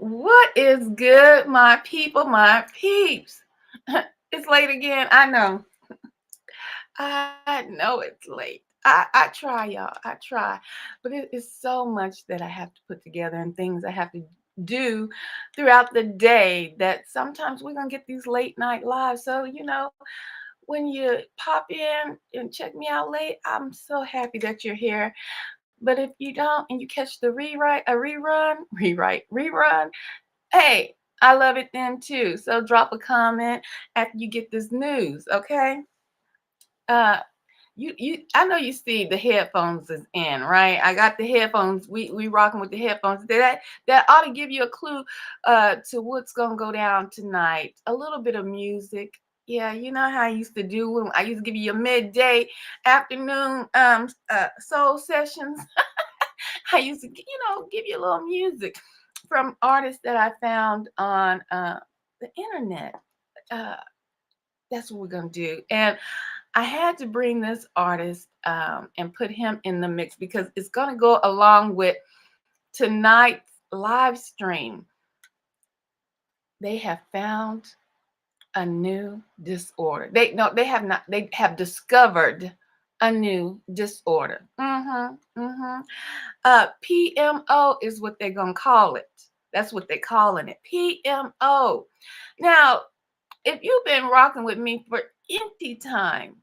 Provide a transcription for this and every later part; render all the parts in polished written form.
What is good, my people, my peeps? It's late again. I know. I know it's late. I try, y'all. I try. But it is so much that I have to put together and things I have to do throughout the day that sometimes we're going to get these late night lives. So, when you pop in and check me out late, I'm so happy that you're here. But if you don't and you catch the rerun, hey, I love it then too. So drop a comment after you get this news, okay? Uh I know you see the headphones is in, right? I got the headphones. We rocking with the headphones. That ought to give you a clue to what's gonna go down tonight. A little bit of music. Yeah, you know how I used to do when I used to give you your midday afternoon soul sessions. I used to, give you a little music from artists that I found on the internet. Uh, that's what we're gonna do. And I had to bring this artist and put him in the mix because it's gonna go along with tonight's live stream. They have found a new disorder. They have not. They have discovered a new disorder. PMO is what they're gonna call it. That's what they're calling it. PMO. Now, if you've been rocking with me for any time,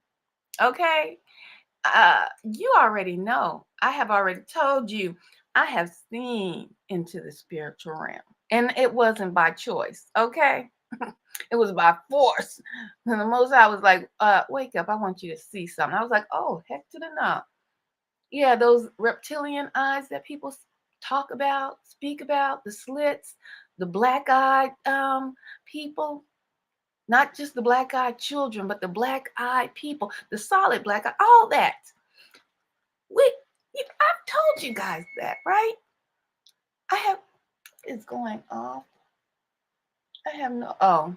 okay, you already know. I have already told you. I have seen into the spiritual realm, and it wasn't by choice. Okay. It was by force. And the most I was like, wake up, I want you to see something. I was like, oh, heck to the no. Yeah, those reptilian eyes that people talk about, speak about, the slits, the black-eyed people, not just the black-eyed children, but the black-eyed people, the solid black eye, all that. I've told you guys that, right? I have, it's going off. I have no, oh,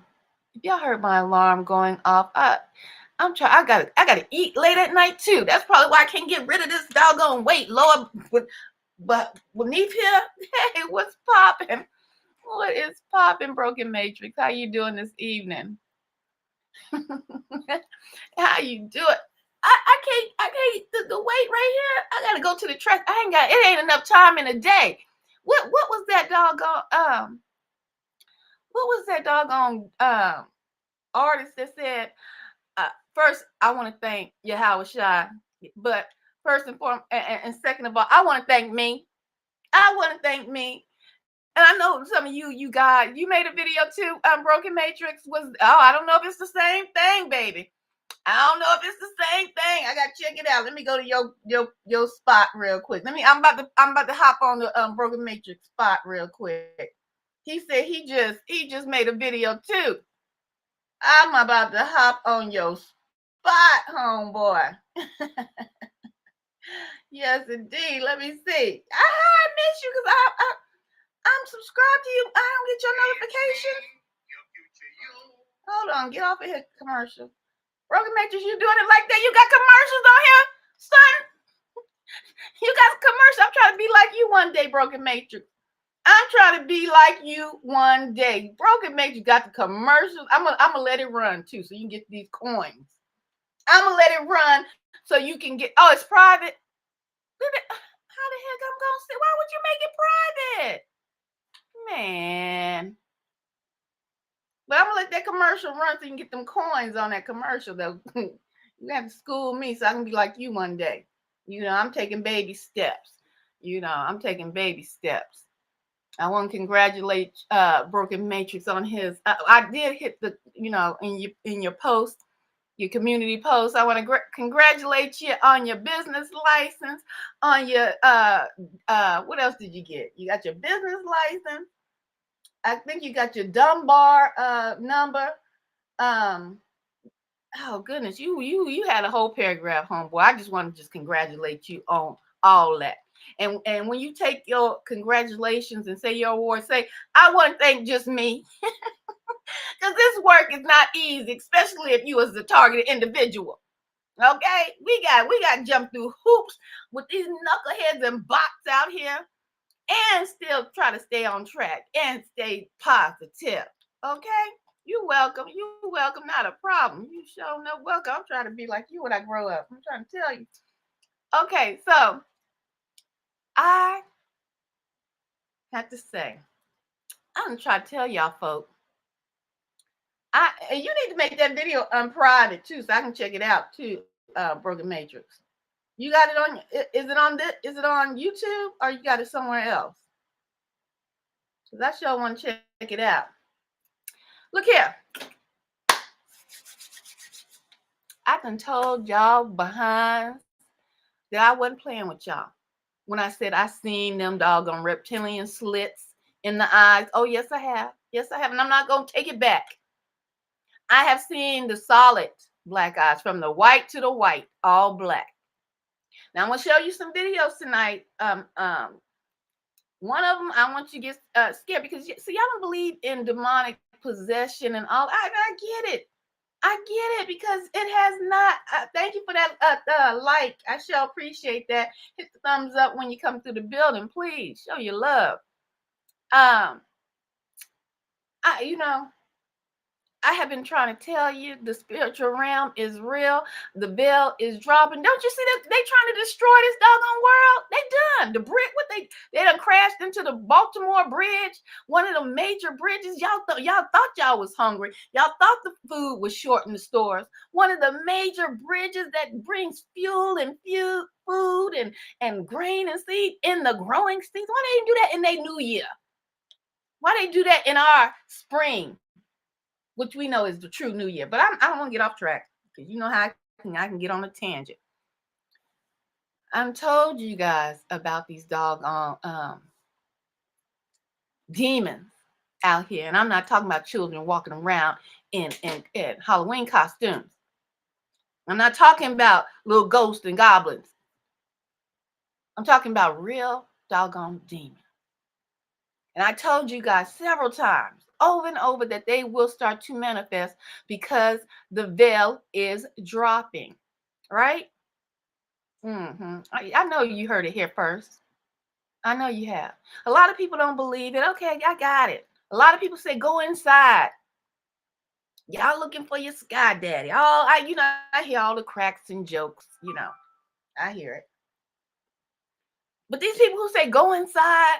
if y'all heard my alarm going off, I'm trying. I gotta eat late at night too. That's probably why I can't get rid of this doggone weight lower. But beneath here, hey, what's popping? What is popping, Broken Matrix? How you doing this evening? How you doing? I can't. The weight right here. I gotta go to the track. It ain't enough time in a day. What was that doggone What was that doggone artist that said? First, I want to thank Yahweh Shai, but first and foremost, and second of all, I want to thank me. I want to thank me. And I know some of you guys, you made a video too. Broken Matrix was. Oh, I don't know if it's the same thing, baby. I don't know if it's the same thing. I gotta check it out. Let me go to your spot real quick. I'm about to hop on the Broken Matrix spot real quick. He said he just made a video too. I'm about to hop on your spot, homeboy. Yes, indeed. Let me see. I miss you because I'm subscribed to you. I don't get your notifications. Hold on, get off of here, commercial. Broken Matrix, you doing it like that? You got commercials on here, son? You got commercials. I'm trying to be like you one day, Broken Matrix. I'm trying to be like you one day. Broken Matrix got the commercials. I'm gonna let it run too, so you can get these coins. I'm gonna let it run so you can get. Oh, it's private. How the heck I'm gonna say? Why would you make it private, man? But I'm gonna let that commercial run so you can get them coins on that commercial. Though you have to school me so I can be like you one day. I'm taking baby steps. I'm taking baby steps. I want to congratulate Broken Matrix on his. I did hit the in your post, your community post. I want to congratulate you on your business license. On your what else did you get? You got your business license. I think you got your Dunbar number. Oh goodness, you had a whole paragraph, homeboy. I just want to just congratulate you on all that. And when you take your congratulations and say your award, say, I want to thank just me. Because this work is not easy, especially if you as the targeted individual. Okay? We got to jump through hoops with these knuckleheads and bots out here. and still try to stay on track and stay positive. Okay? You're welcome. You're welcome. Not a problem. You sure no welcome. I'm trying to be like you when I grow up. I'm trying to tell you. Okay, so I have to say, I'm trying to tell y'all, folks. You need to make that video unprivate too, so I can check it out too. Broken Matrix. You got it on? Is it on this? Is it on YouTube or you got it somewhere else? Cause I sure want to check it out. Look here. I done told y'all behind that I wasn't playing with y'all when I said I seen them doggone reptilian slits in the eyes. Oh yes, I have. Yes, I have, and I'm not gonna take it back. I have seen the solid black eyes from the white to the white, all black. Now I'm gonna show you some videos tonight. One of them I want you to get scared because see, y'all don't believe in demonic possession and all. I get it. I get it because it has not. Thank you for that like. I sure appreciate that. Hit the thumbs up when you come through the building, please. Show your love. You know, I have been trying to tell you the spiritual realm is real. The veil is dropping. Don't you see that they trying to destroy this doggone world? They done. The brick, what they done crashed into the Baltimore Bridge, one of the major bridges. Y'all thought y'all was hungry. Y'all thought the food was short in the stores. One of the major bridges that brings fuel and food and grain and seed in the growing season. Why they didn't do that in their new year? Why they do that in our spring? Which we know is the true new year. But I don't want to get off track because you know how I can get on a tangent. I'm told you guys about these doggone demons out here. And I'm not talking about children walking around in Halloween costumes. I'm not talking about little ghosts and goblins. I'm talking about real doggone demons. And I told you guys several times, over and over, that they will start to manifest because the veil is dropping, right? I know you heard it here first. I know you have. A lot of people don't believe it. Okay, I got it. A lot of people say, go inside. Y'all looking for your sky daddy. I hear all the cracks and jokes, I hear it. But these people who say go inside,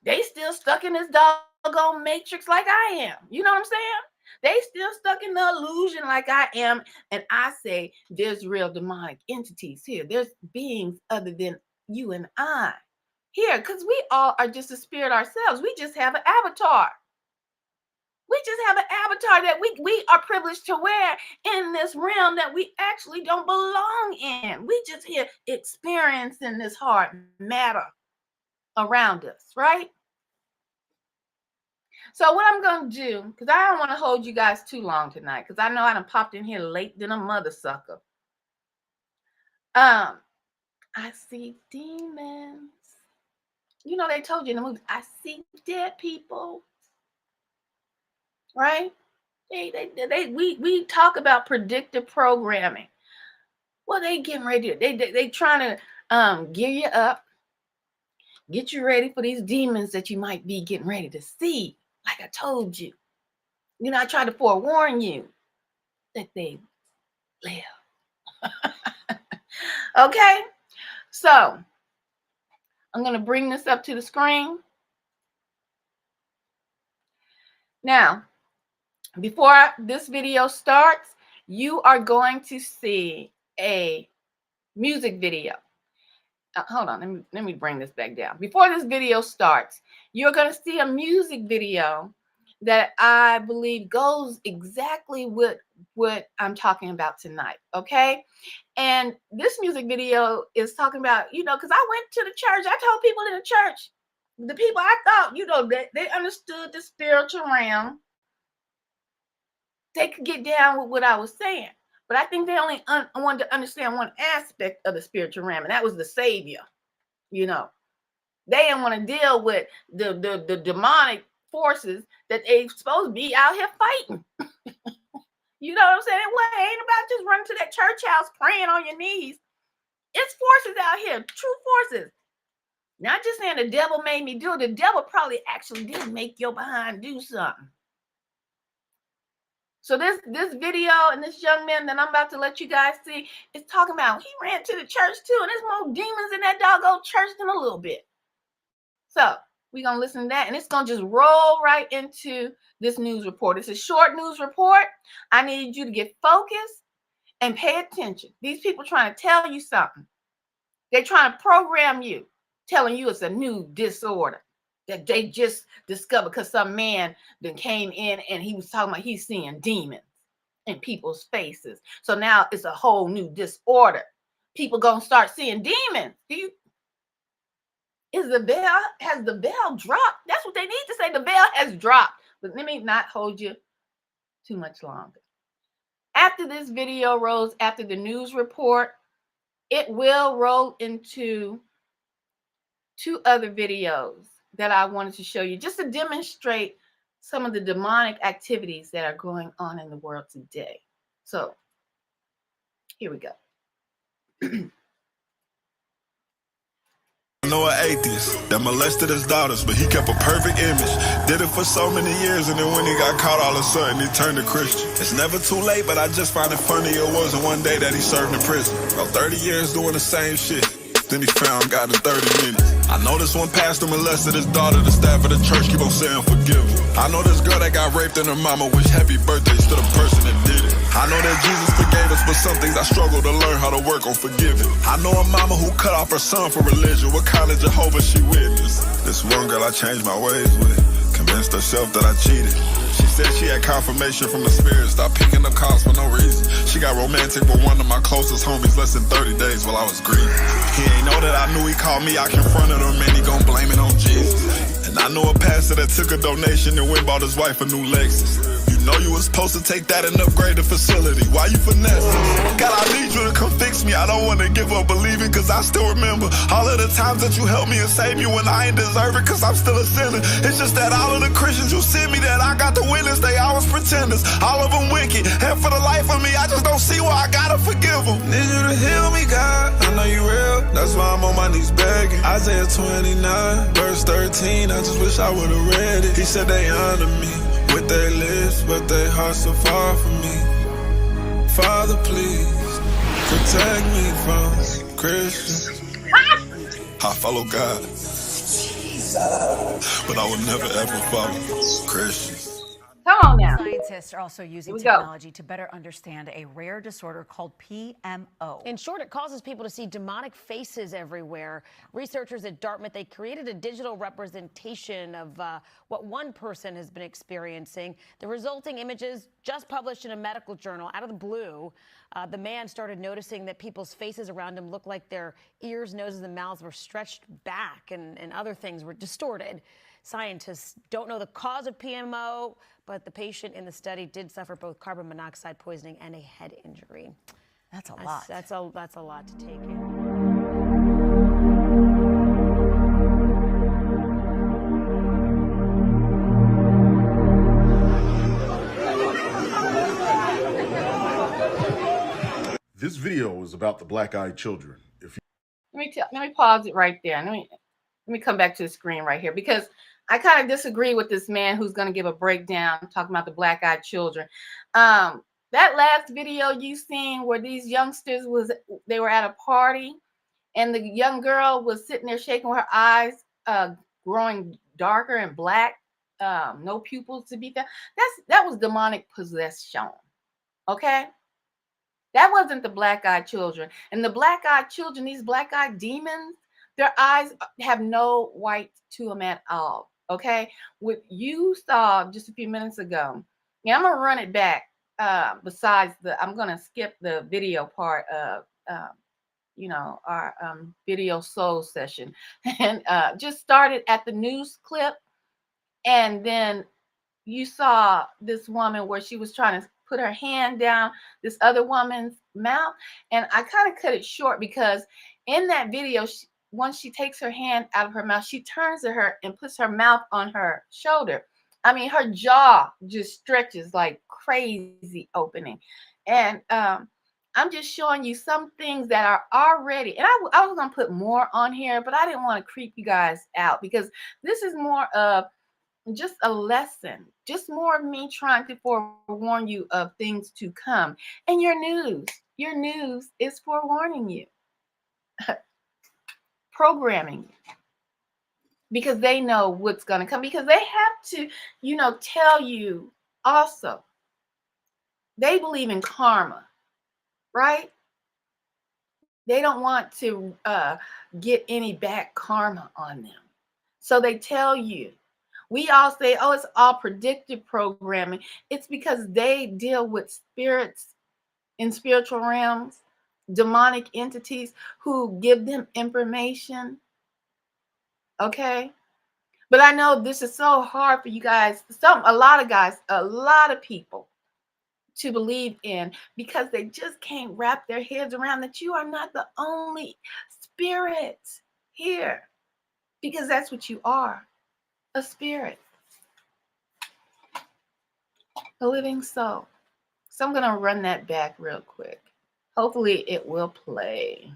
they still stuck in this doggone matrix like I am. You know what I'm saying? They still stuck in the illusion like I am. And I say there's real demonic entities here. There's beings other than you and I here, because we all are just a spirit ourselves. We just have an avatar. We just have an avatar that we are privileged to wear in this realm that we actually don't belong in. We just here experiencing this hard matter around us, right? So what I'm going to do, because I don't want to hold you guys too long tonight, because I know I done popped in here late than a mother sucker. I see demons. You know, they told you in the movie, I see dead people. Right? We talk about predictive programming. Well, they getting ready to, they trying to gear you up, get you ready for these demons that you might be getting ready to see. Like I told you. You know, I tried to forewarn you that they live. Okay? So, I'm going to bring this up to the screen. Now, before this video starts, you are going to see a music video. Hold on, let me bring this back down. Before this video starts, you're going to see a music video that I believe goes exactly with what I'm talking about tonight, okay? And this music video is talking about, because I went to the church. I told people in the church, the people I thought, they understood the spiritual realm. They could get down with what I was saying. But I think they only wanted to understand one aspect of the spiritual realm, and that was the Savior. They didn't want to deal with the demonic forces that they supposed to be out here fighting. You know what I'm saying? It ain't about just running to that church house praying on your knees. It's forces out here, true forces. Not just saying the devil made me do it. The devil probably actually did make your behind do something. So this video and this young man that I'm about to let you guys see is talking about he ran to the church too, and there's more demons in that doggone church than a little bit. So we're gonna listen to that, and it's gonna just roll right into this news report. It's a short news report. I need you to get focused and pay attention. These people trying to tell you something. They're trying to program you, telling you it's a new disorder that they just discovered because some man then came in and he was talking about he's seeing demons in people's faces. So now it's a whole new disorder. People gonna start seeing demons. Has the veil dropped? That's what they need to say. The veil has dropped. But let me not hold you too much longer. After this video rolls, after the news report, it will roll into 2 other videos that I wanted to show you just to demonstrate some of the demonic activities that are going on in the world today. So here we go. I know an atheist that molested his daughters, but he kept a perfect image. Did it for so many years, and then when he got caught, all of a sudden he turned to Christian. It's never too late, but I just find it funny it wasn't one day that he served in prison. About 30 years doing the same shit. Then he found God in 30 minutes. I know this one pastor molested his daughter. The staff of the church keep on saying forgive him. I know this girl that got raped and her mama wish happy birthdays to the person that did it. I know that Jesus forgave us, but some things I struggle to learn how to work on forgiving. I know a mama who cut off her son for religion. What kind of Jehovah she witnessed? This one girl I changed my ways with, convinced herself that I cheated. She said she had confirmation from the spirit, stopped picking up calls for no reason. She got romantic with one of my closest homies less than 30 days while I was grieving. He ain't know that I knew he called me, I confronted him and he gon' blame it on Jesus. And I know a pastor that took a donation and went bought his wife a new Lexus. You know you was supposed to take that and upgrade the facility. Why you finessing? God, I need you to come fix me. I don't want to give up believing, cause I still remember all of the times that you helped me and saved me when I ain't deserve it, cause I'm still a sinner. It's just that all of the Christians you sent me that I got to witness, they always pretenders. All of them wicked, and for the life of me, I just don't see why I gotta forgive them. Need you to heal me, God. I know you real, that's why I'm on my knees begging. Isaiah 29, verse 13, I just wish I would've read it. He said they honor me with their lips, but their hearts are far from me. Father, please protect me from Christians. I follow God, but I will never ever follow Christians. Come on now. Scientists are also using technology to better understand a rare disorder called PMO. In short, it causes people to see demonic faces everywhere. Researchers at Dartmouth, they created a digital representation of what one person has been experiencing. The resulting images just published in a medical journal out of the blue. The man started noticing that people's faces around him looked like their ears, noses, and mouths were stretched back and other things were distorted. Scientists don't know the cause of PMO, but the patient in the study did suffer both carbon monoxide poisoning and a head injury. That's a lot. That's a lot to take in. This video is about the black-eyed children. Let me pause it right there. Let me come back to the screen right here, because I kind of disagree with this man who's going to give a breakdown talking about the black-eyed children. That last video you seen where these youngsters they were at a party and the young girl was sitting there shaking with her eyes growing darker and black, no pupils to be found. That was demonic possession. Okay? That wasn't the black-eyed children. And the black-eyed children, these black-eyed demons, their eyes have no white to them at all. Okay, what you saw just a few minutes ago, yeah, I'm gonna run it back. I'm gonna skip the video part of our video soul session, and just started at the news clip, and then you saw this woman where she was trying to put her hand down this other woman's mouth, and I kind of cut it short because in that video, once she takes her hand out of her mouth, she turns to her and puts her mouth on her shoulder. I mean, her jaw just stretches like crazy opening. And I I'm just showing you some things that are already, and I was going to put more on here, but I didn't want to creep you guys out because this is more of just a lesson, just more of me trying to forewarn you of things to come. And your news is forewarning you, programming you, because they know what's going to come, because they have to, tell you also. They believe in karma, right? They don't want to get any bad karma on them. So they tell you. We all say, oh, it's all predictive programming. It's because they deal with spirits in spiritual realms, demonic entities who give them information. Okay? But I know this is so hard for you guys, a lot of guys, a lot of people to believe in, because they just can't wrap their heads around that you are not the only spirit here, because that's what you are, a spirit, a living soul. So I'm going to run that back real quick. Hopefully it will play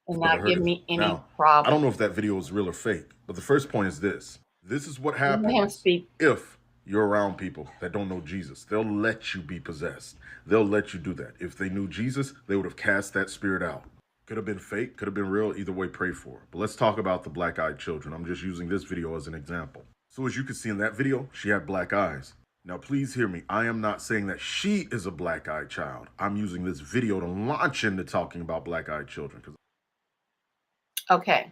and not give me any problem. I don't know if that video is real or fake, but the first point is this. This is what Let him happens speak. if you're around people that don't know Jesus. They'll let you be possessed. They'll let you do that. If they knew Jesus, they would have cast that spirit out. Could have been fake, could have been real. Either way, pray for it. But let's talk about the black-eyed children. I'm just using this video as an example. So as you can see in that video, she had black eyes. Now, please hear me. I am not saying that she is a black-eyed child. I'm using this video to launch into talking about black-eyed children. Okay.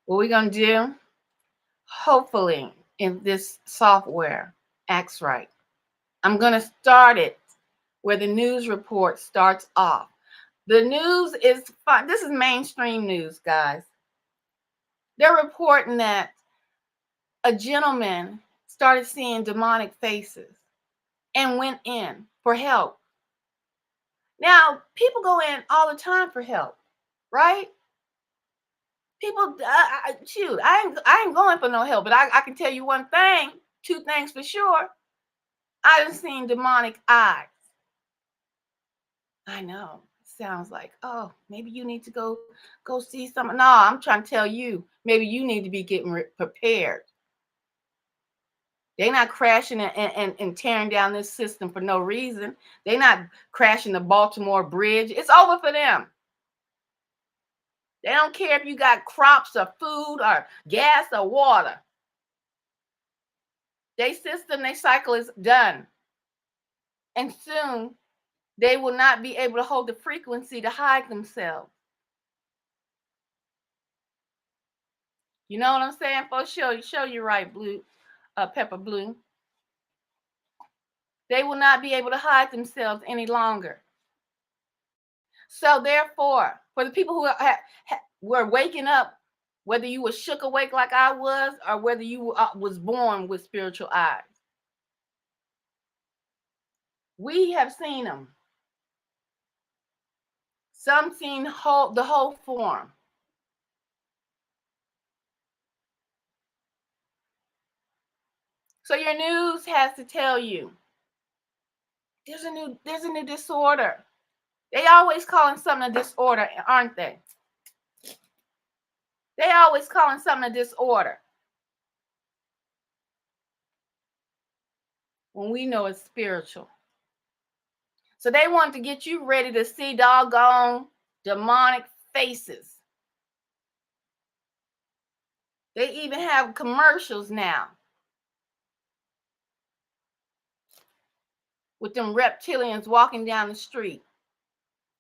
What we're going to do, hopefully, if this software acts right, I'm going to start it where the news report starts off. The news is fine. This is mainstream news, guys. They're reporting that a gentleman started seeing demonic faces and went in for help. Now, people go in all the time for help, right? People, shoot, I ain't going for no help, but I can tell you one thing, two things for sure. I done seen demonic eyes. I know. Sounds like, oh, maybe you need to go see something. No, I'm trying to tell you, maybe you need to be getting prepared. They're not crashing and tearing down this system for no reason. They're not crashing the Baltimore Bridge. It's over for them. They don't care if you got crops or food or gas or water. Their system, their cycle is done. And soon they will not be able to hold the frequency to hide themselves. You know what I'm saying? Folks, show you right, Blue, Pepper Blue. They will not be able to hide themselves any longer. So therefore, for the people who were waking up, whether you were shook awake like I was, or whether you was born with spiritual eyes, we have seen them. Some seen the whole form. So your news has to tell you there's a new disorder. They always calling something a disorder, aren't they? They always calling something a disorder, when we know it's spiritual. So they want to get you ready to see doggone demonic faces. They even have commercials now with them reptilians walking down the street.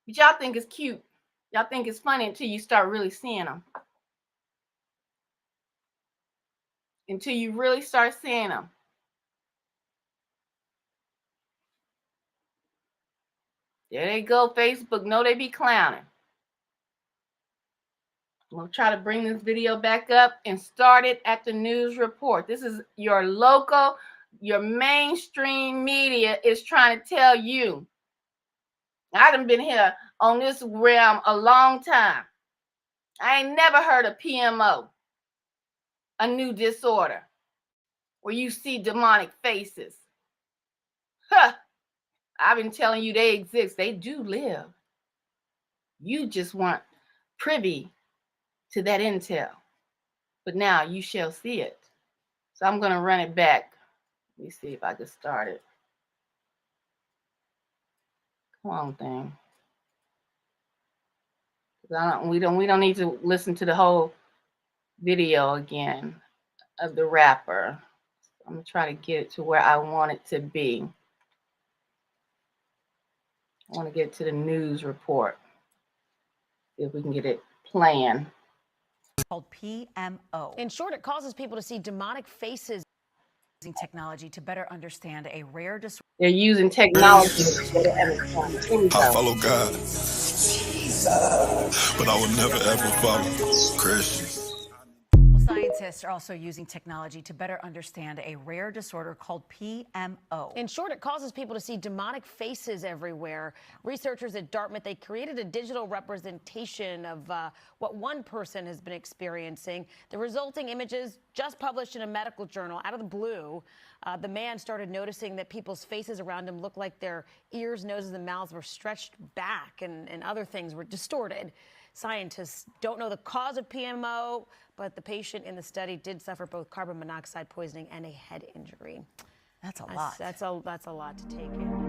But y'all think it's cute. Y'all think it's funny until you start really seeing them. Until you really start seeing them. There they go, Facebook. No, they be clowning. We'll try to bring this video back up and start it at the news report. This is your local, your mainstream media is trying to tell you. I done been here on this realm a long time. I ain't never heard of PMO, a new disorder, where you see demonic faces. Huh. I've been telling you they exist. They do live. You just weren't privy to that intel. But now you shall see it. So I'm going to run it back. Let me see if I can start it. Come on, thing. We don't need to listen to the whole video again of the rapper. I'm gonna try to get it to where I want it to be. I want to get to the news report. See if we can get it playing. Called PMO. In short, it causes people to see demonic faces. Using technology to better understand a rare disorder. They're using technology to better understand. Here we I go. follow God, but I will never ever follow Christians. Well, scientists are also using technology to better understand a rare disorder called PMO. In short, it causes people to see demonic faces everywhere. Researchers at Dartmouth, they created a digital representation of what one person has been experiencing. The resulting images, just published in a medical journal, out of the blue, the man started noticing that people's faces around him looked like their ears, noses, and mouths were stretched back, and other things were distorted. Scientists don't know the cause of PMO, but the patient in the study did suffer both carbon monoxide poisoning and a head injury. That's a lot. That's a lot to take in.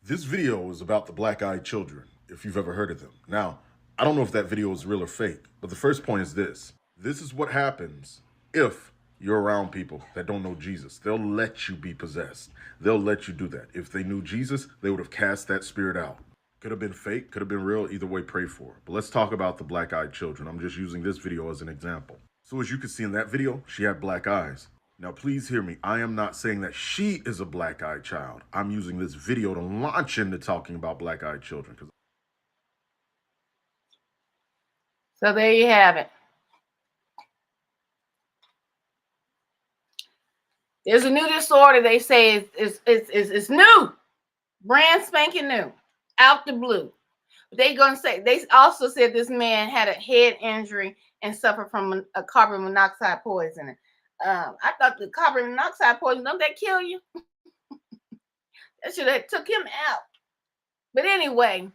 This video is about the black-eyed children, if you've ever heard of them. Now, I don't know if that video is real or fake, but the first point is this. This is what happens if you're around people that don't know Jesus. They'll let you be possessed. They'll let you do that. If they knew Jesus, they would have cast that spirit out. Could have been fake, could have been real. Either way, pray for it. But let's talk about the black-eyed children. I'm just using this video as an example. So as you can see in that video, she had black eyes. Now, please hear me. I am not saying that she is a black-eyed child. I'm using this video to launch into talking about black-eyed children. So there you have it. There's a new disorder. They say it's new, brand spanking new, out the blue. They also said this man had a head injury and suffered from a carbon monoxide poisoning. I thought the carbon monoxide poison, don't that kill you? That should have took him out. But anyway,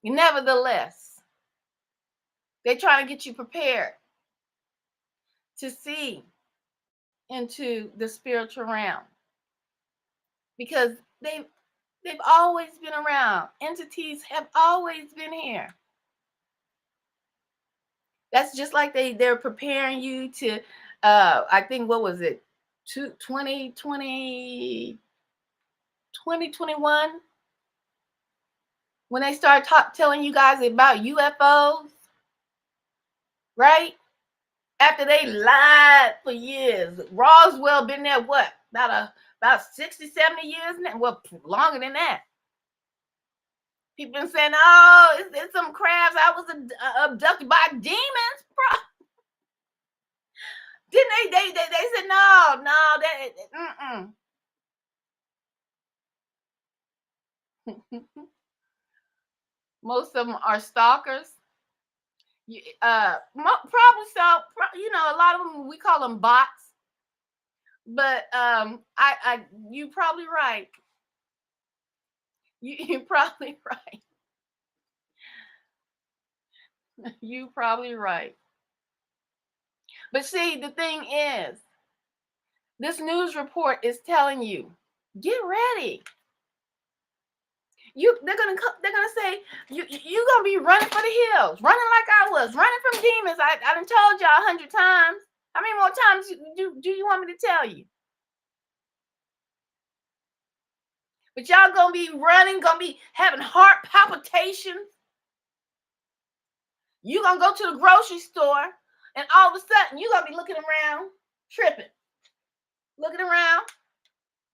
nevertheless, they're trying to get you prepared to see into the spiritual realm, because they've always been around. Entities have always been here. That's just like they're preparing you to I think, what was it, 2021, when they started telling you guys about UFOs, right? After they lied for years. Roswell been there, what, about 60, 70 years now? Well, longer than that. People been saying, oh, it's some crabs. I was abducted by demons, bro. Didn't they said, no, that, most of them are stalkers. Probably so. A lot of them, we call them bots. But you probably right. You're probably right. You probably right. But see, the thing is, this news report is telling you, get ready. They're gonna say you gonna be running for the hills, running like I was, running from demons. I done told y'all 100 times. How many more times do you want me to tell you? But y'all gonna be running, gonna be having heart palpitations. You gonna go to the grocery store, and all of a sudden you gonna be looking around, tripping, looking around.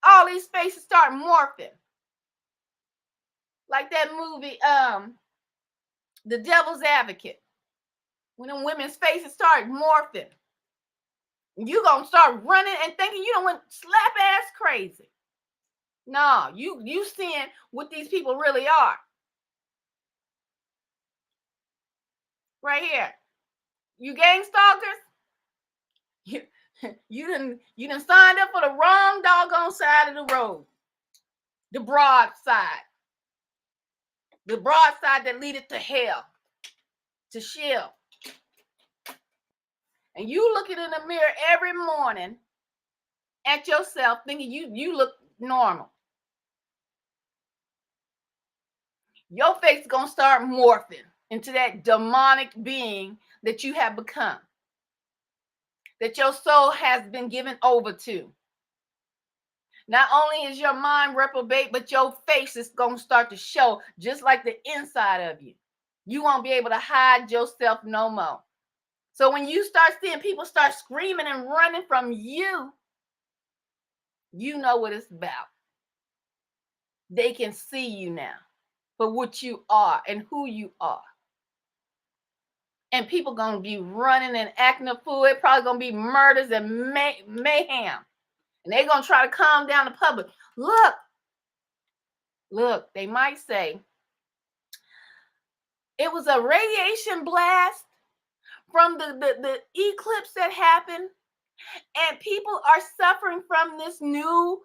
All these faces start morphing. Like that movie, The Devil's Advocate. When them women's faces start morphing, you gonna start running and thinking you don't went slap ass crazy. No, you seeing what these people really are. Right here. You gang stalkers, you done signed up for the wrong doggone side of the road. The broad side. The broad side that leadeth to hell, to Sheol. And you looking in the mirror every morning at yourself thinking you look normal. Your face is going to start morphing into that demonic being that you have become, that your soul has been given over to. Not only is your mind reprobate, but your face is going to start to show just like the inside of you. You won't be able to hide yourself no more. So when you start seeing people start screaming and running from you, you know what it's about. They can see you now for what you are and who you are. And people going to be running and acting a fool. It probably going to be murders and mayhem. And they're going to try to calm down the public. Look, they might say it was a radiation blast from the eclipse that happened. And people are suffering from this new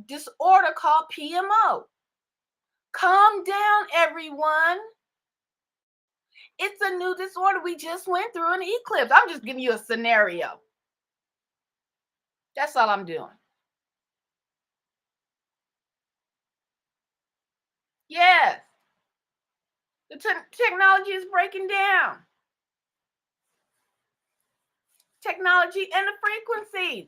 disorder called PMO. Calm down, everyone. It's a new disorder. We just went through an eclipse. I'm just giving you a scenario. That's all I'm doing. Yes. The technology is breaking down. Technology and the frequencies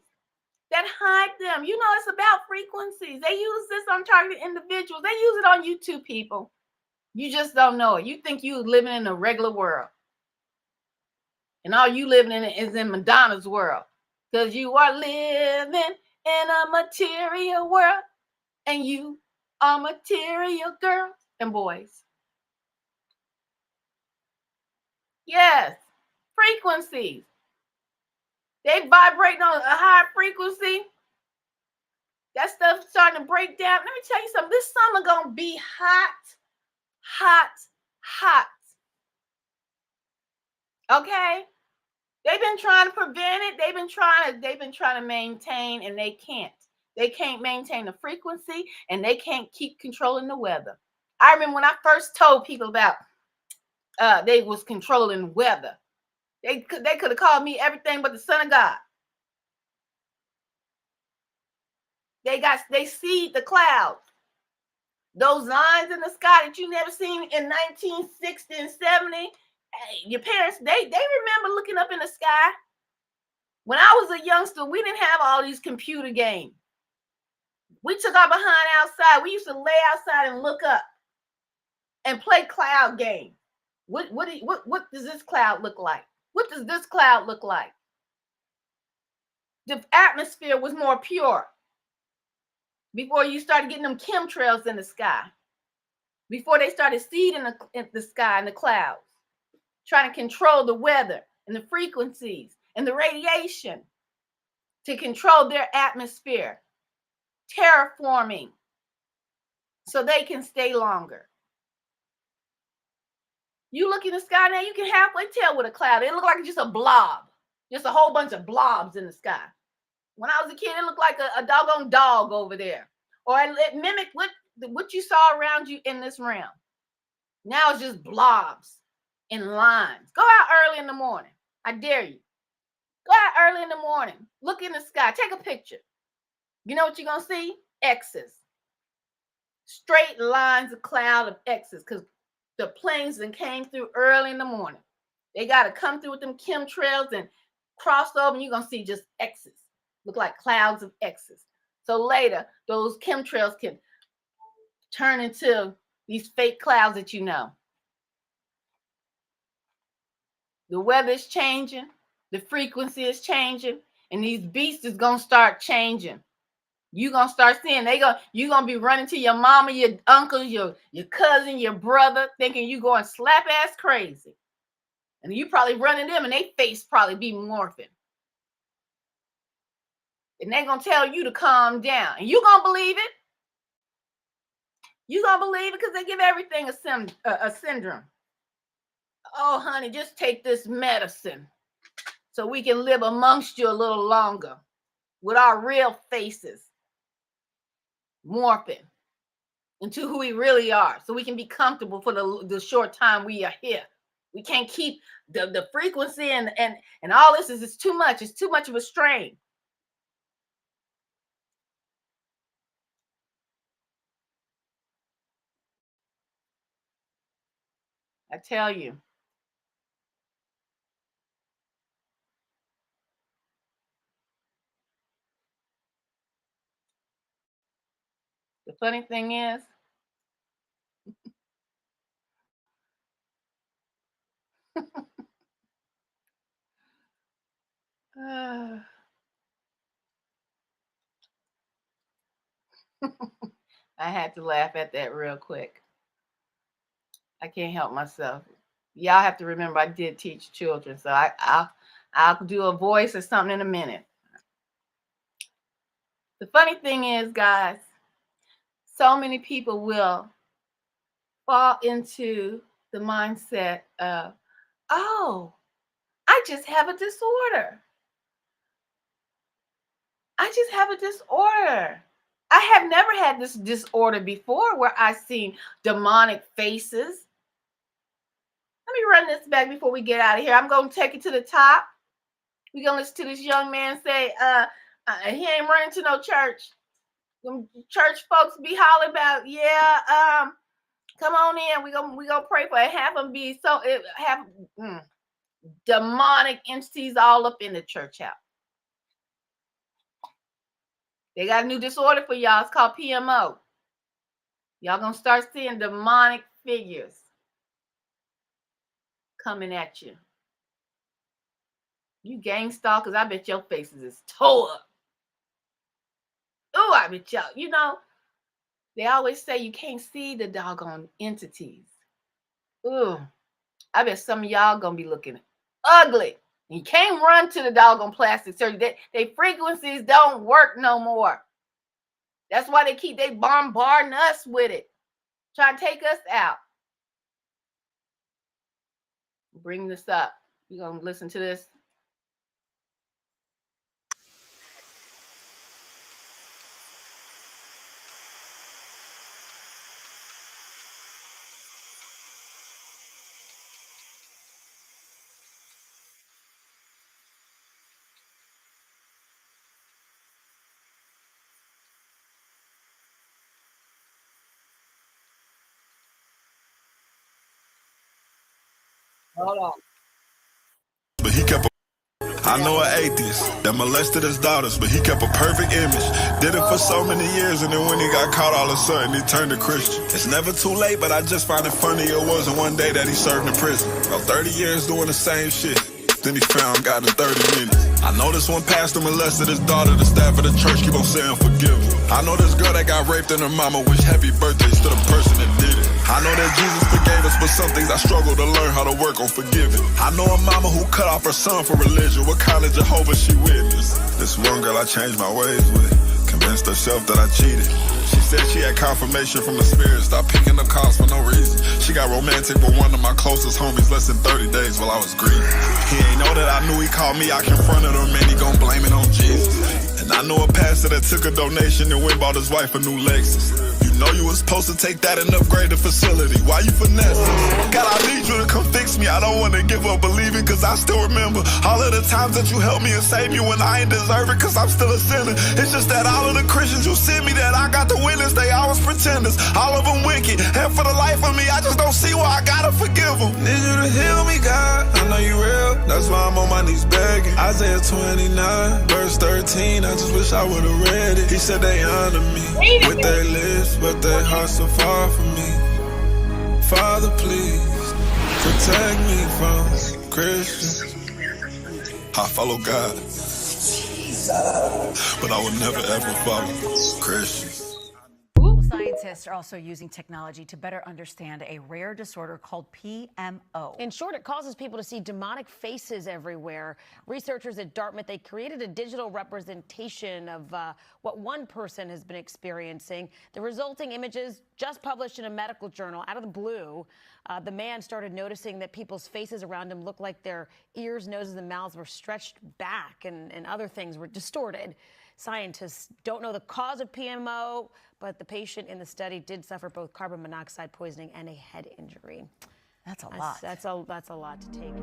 that hide them. You know, it's about frequencies. They use this on targeted individuals. They use it on YouTube, people. You just don't know it. You think you're living in a regular world. And all you living in is in Madonna's world. Because you are living in a material world. And you are material girls and boys. Yes. Frequencies. They vibrating on a high frequency. That stuff's starting to break down. Let me tell you something. This summer gonna be hot. Okay? They've been trying to prevent it. They've been trying to maintain, and they can't. They can't maintain the frequency, and they can't keep controlling the weather. I remember when I first told people about they was controlling weather. They could have called me everything but the son of God. They see the clouds. Those lines in the sky that you never seen in 1960 and 70. Hey, your parents, they remember looking up in the sky. When I was a youngster, we didn't have all these computer games. We took our behind outside. We used to lay outside and look up and play cloud games. What does this cloud look like? What does this cloud look like? The atmosphere was more pure before you started getting them chemtrails in the sky. Before they started seeding in the sky and the clouds, trying to control the weather and the frequencies and the radiation to control their atmosphere, terraforming so they can stay longer. You look in the sky now, you can halfway tell with a cloud. It looked like just a blob, just a whole bunch of blobs in the sky. When I was a kid, it looked like a doggone dog over there, or it mimicked what you saw around you in this realm. Now it's just blobs in lines. Go out early in the morning. I dare you. Go out early in the morning. Look in the sky. Take a picture. You know what you're going to see? X's. Straight lines of cloud of X's, because the planes that came through early in the morning. They got to come through with them chemtrails and cross over, and you're going to see just X's. Look like clouds of X's. So later, those chemtrails can turn into these fake clouds that you know. The weather is changing. The frequency is changing. And these beasts is going to start changing. You're going to start seeing. You're going to be running to your mama, your uncle, your cousin, your brother, thinking you're going slap ass crazy. And you probably running them and they face probably be morphing. And they're going to tell you to calm down. And you're going to believe it. You're going to believe it because they give everything a syndrome. Oh, honey, just take this medicine so we can live amongst you a little longer with our real faces morphing into who we really are, so we can be comfortable for the short time we are here. We can't keep the frequency and all this is too much. It's too much of a strain. I tell you. The funny thing is, I had to laugh at that real quick. I can't help myself. Y'all have to remember I did teach children, so I'll do a voice or something in a minute. The funny thing is, guys, so many people will fall into the mindset of, oh, I just have a disorder. I just have a disorder. I have never had this disorder before where I've seen demonic faces. Let me run this back before we get out of here. I'm going to take it to the top. We're going to listen to this young man say, he ain't running to no church. Them church folks be hollering about, yeah, come on in. We gonna pray for it. Have them be so have demonic entities all up in the church house. They got a new disorder for y'all. It's called PMO. Y'all gonna start seeing demonic figures coming at you. You gang stalkers, I bet your faces is tore up. Oh, I bet y'all, you know, they always say you can't see the doggone entities. Ooh, I bet some of y'all gonna be looking ugly. You can't run to the doggone plastic surgery. They frequencies don't work no more. That's why they bombarding us with it, trying to take us out. Bring this up. You're gonna listen to this. Hold on. But he kept I know an atheist that molested his daughters, but he kept a perfect image. Did it for so many years, and then when he got caught, all of a sudden he turned to Christian. It's never too late, but I just find it funny it wasn't one day that he served in prison. About 30 years doing the same shit. Then he found God in 30 minutes. I know this one pastor molested his daughter. The staff of the church keep on saying forgive him. I know this girl that got raped and her mama wish happy birthdays to the person that did it. I know that Jesus forgave us, but some things I struggle to learn how to work on forgiving. I know a mama who cut off her son for religion. What kind of Jehovah she witnessed? This one girl I changed my ways with, convinced herself that I cheated. She said she had confirmation from the spirit, stopped picking up calls for no reason. She got romantic with one of my closest homies less than 30 days while I was grieving. He ain't know that I knew he called me, I confronted him and he gon' blame it on Jesus. And I know a pastor that took a donation and went bought his wife a new Lexus. You know you was supposed to take that and upgrade the facility. Why you finessing? God, I need you to come fix me. I don't want to give up believing, cause I still remember all of the times that you helped me and saved me when I ain't deserve it, cause I'm still a sinner. It's just that all of the Christians you sent me that I got to witness, they always pretenders. All of them wicked. And for the life of me, I just don't see why I gotta forgive them. Need you to heal me, God. I know you real. That's why I'm on my knees begging. Isaiah 29, verse 13. I just wish I would've read it. He said they honor me with their lips, but their hearts so far from me. Father, please protect me from Christians. I follow God, but I will never ever follow Christians. Scientists Scientists are also using technology to better understand a rare disorder called PMO. In short, it causes people to see demonic faces everywhere. Researchers at Dartmouth, they created a digital representation of what one person has been experiencing. The resulting images, just published in a medical journal, out of the blue, the man started noticing that people's faces around him looked like their ears, noses, and mouths were stretched back, and other things were distorted. Scientists don't know the cause of PMO, but the patient in the study did suffer both carbon monoxide poisoning and a head injury. That's a lot. That's a lot to take in.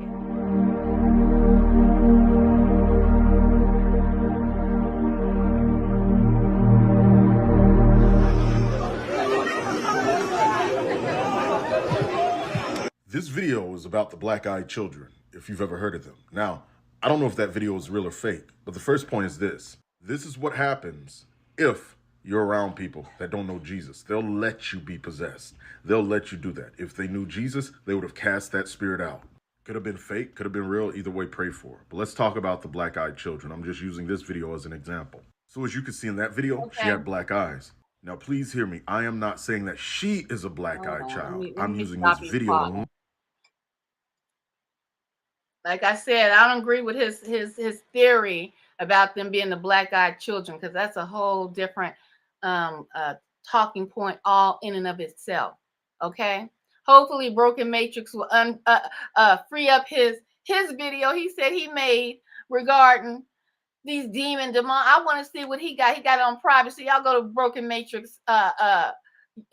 This video is about the black-eyed children, if you've ever heard of them. Now, I don't know if that video is real or fake, but the first point is this. This is what happens if you're around people that don't know Jesus. They'll let you be possessed. They'll let you do that. If they knew Jesus, they would have cast that spirit out. Could have been fake, could have been real. Either way, pray for it. But let's talk about the black-eyed children. I'm just using this video as an example. So as you can see in that video, she had black eyes. Now, please hear me. I am not saying that she is a black-eyed child. I'm using this video. Like I said, I don't agree with his theory about them being the black-eyed children, because that's a whole different talking point all in and of itself. Okay, hopefully Broken Matrix will free up his video he said he made regarding these demon. I want to see what he got. He got it on private, so y'all go to Broken Matrix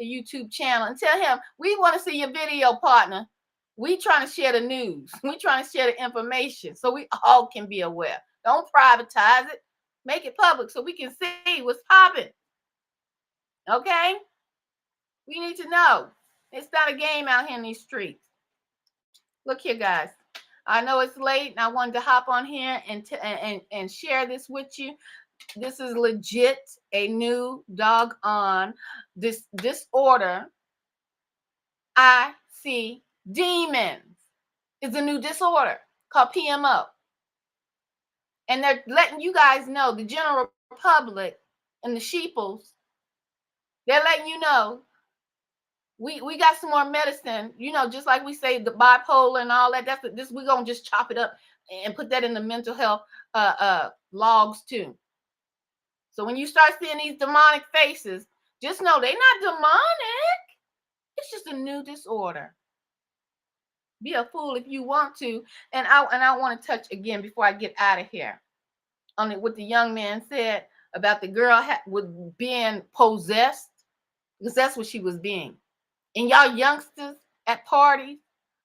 YouTube channel and tell him we want to see your video, partner. We trying to share the news. We trying to share the information so we all can be aware. Don't privatize it. Make it public so we can see what's popping. Okay? We need to know. It's not a game out here in these streets. Look here, guys. I know it's late, and I wanted to hop on here and share this with you. This is legit a new doggone disorder. I see demons. It's a new disorder called PMO. And they're letting you guys know, the general public and the sheeples, they're letting you know we got some more medicine, just like we say the bipolar and all that. That's we're gonna just chop it up and put that in the mental health logs too. So when you start seeing these demonic faces, just know they're not demonic. It's just a new disorder. Be a fool if you want to. And I want to touch again before I get out of here on what the young man said about the girl with being possessed, because that's what she was being. And y'all youngsters at parties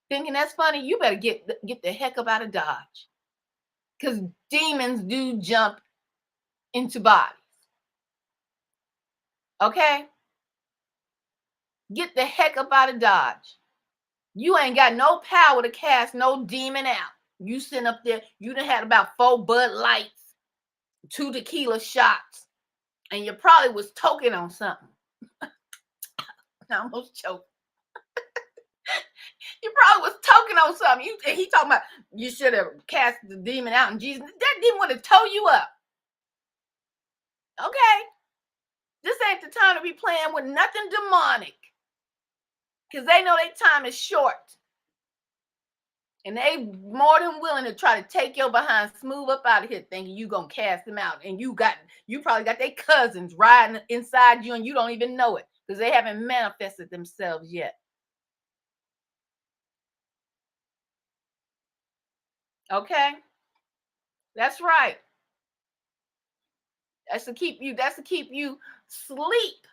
thinking that's funny, you better get the heck up out of Dodge, because demons do jump into bodies. Okay? Get the heck up out of Dodge. You ain't got no power to cast no demon out. You sitting up there, you done had about 4 Bud Lights, 2 tequila shots, and you probably was toking on something. I almost choked. You probably was toking on something. He talking about you should have cast the demon out, and Jesus, that demon would have towed you up. Okay? This ain't the time to be playing with nothing demonic, because they know their time is short. And they more than willing to try to take your behind smooth up out of here thinking you gonna cast them out. And you probably got their cousins riding inside you and you don't even know it, because they haven't manifested themselves yet. Okay? That's right. That's to keep you sleep.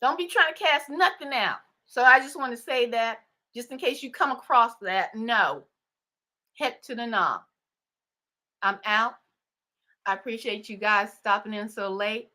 Don't be trying to cast nothing out. So I just want to say that, just in case you come across that, no. Heck to the knob. I'm out. I appreciate you guys stopping in so late.